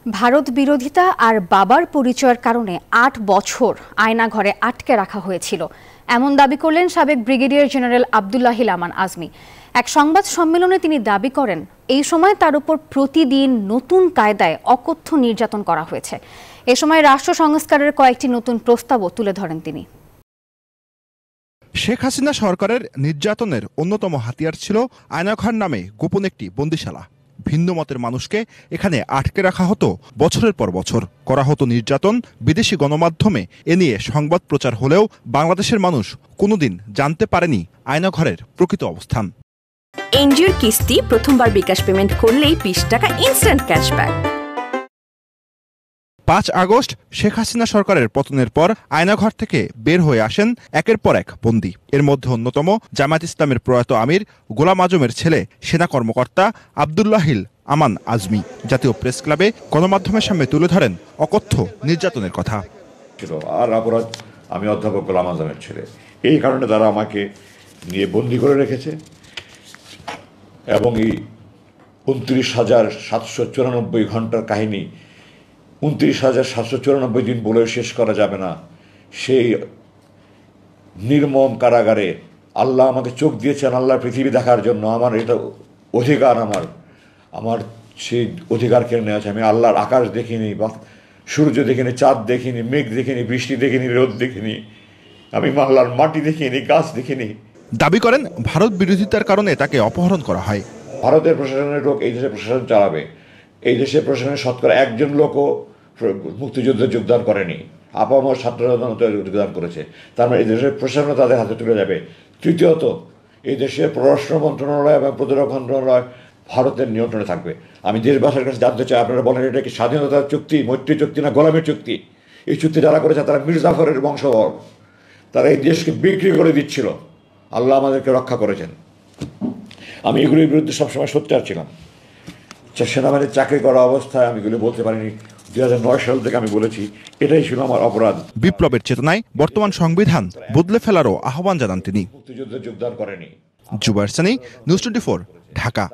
ভারত বিরোধিতা আর বাবার পরিচয়ের কারণে ৮ বছর আয়নাঘরে আটকে রাখা হয়েছিল, এমন দাবি করলেন সাবেক ব্রিগেডিয়ার জেনারেল আব্দুল্লাহিল আমান আজমি। এক সংবাদ সম্মেলনে তিনি দাবি করেন, এই সময় তার উপর প্রতিদিন নতুন কায়দায় অকথ্য নির্যাতন করা হয়েছে। এ সময় রাষ্ট্র সংস্কারের কয়েকটি নতুন প্রস্তাবও তুলে ধরেন তিনি। শেখ হাসিনা সরকারের নির্যাতনের অন্যতম হাতিয়ার ছিল আয়নাঘর নামে গোপন একটি বন্দিশালা। ভিন্ন মতের মানুষকে এখানে আটকে রাখা হতো বছরের পর বছর, করা হতো নির্যাতন। বিদেশি গণমাধ্যমে এ নিয়ে সংবাদ প্রচার হলেও বাংলাদেশের মানুষ কোনোদিন জানতে পারেনি আয়নাঘরের প্রকৃত অবস্থান। এনজিওর কিস্তি প্রথমবার বিকাশ পেমেন্ট করলেই 20 টাকা instant cashback. ৫ August Sheikh Hasina সরকারের পতনের পর আয়নাঘর থেকে বের হয়ে আসেন একের পর এক বন্দী। এর মধ্যে অন্যতম জামায়াত ইসলামের প্রয়াত আমির গোলাম আজমের ছেলে সেনা কর্মকর্তা আব্দুল্লাহিল আমান আজমি জাতীয় প্রেস ক্লাবে গণমাধ্যমের সামনে তুলে ধরেন অকথ্য নির্যাতনের কথা। আর অপরাধ, আমি অধ্যাপক গোলাম আজমের ছেলে, এই কারণে তারা আমাকে নিয়ে বন্দী করে রেখেছে এবং এই ২৯,৭৯৪ ঘন্টার কাহিনী ২৯,৭৯৪ দিন বলে শেষ করা যাবে না। সেই নির্মম কারাগারে আল্লাহ আমাকে চোখ দিয়েছেন আল্লাহর পৃথিবী দেখার জন্য। আমার এটা অধিকার, আমার সেই অধিকার কেড়ে নেওয়া আছে। আমি আল্লাহর আকাশ দেখিনি, বা সূর্য দেখিনি, চাঁদ দেখিনি, মেঘ দেখিনি, বৃষ্টি দেখিনি, রোদ দেখিনি, আমি আল্লাহর মাটি দেখিনি, গাছ দেখিনি। দাবি করেন ভারত বিরোধিতার কারণে তাকে অপহরণ করা হয়। ভারতের প্রশাসনের লোক এই দেশে প্রশাসন চালাবে, এই দেশের প্রশাসনের শতকরা একজন লোকও মুক্তিযুদ্ধে যোগদান করেনি। আপামর ছাত্ররা যোগদান করেছে, তার মানে এই দেশের প্রশাসন তাদের হাতে তুলে যাবে। তৃতীয়ত, এই দেশের পররাষ্ট্র মন্ত্রণালয় এবং প্রতিরক্ষা মন্ত্রণালয় ভারতের নিয়ন্ত্রণে থাকবে। আমি দেশবাসীর কাছে জানতে চাই, আপনারা বলেন এটা কি স্বাধীনতার চুক্তি, মৈত্রী চুক্তি না গোলামের চুক্তি? এই চুক্তি যারা করেছে তারা মীর জাফরের বংশধর, তারা এই দেশকে বিক্রি করে দিচ্ছিল। আল্লাহ আমাদেরকে রক্ষা করেছেন। আমি এগুলির বিরুদ্ধে সবসময় সোচ্চার ছিলাম। সেনাবাহিনীর চাকরি করা অবস্থায় আমি এগুলি বলতে পারিনি। ২০০৯ সাল থেকে আমি বলেছি, এটাই ছিল আমার অপরাধ। বিপ্লবের চেতনায় বর্তমান সংবিধান বদলে ফেলারও আহ্বান জানান তিনি। মুক্তিযুদ্ধে যোগদান করেনি। জুবায়ের সানি, নিউজ 24, ঢাকা।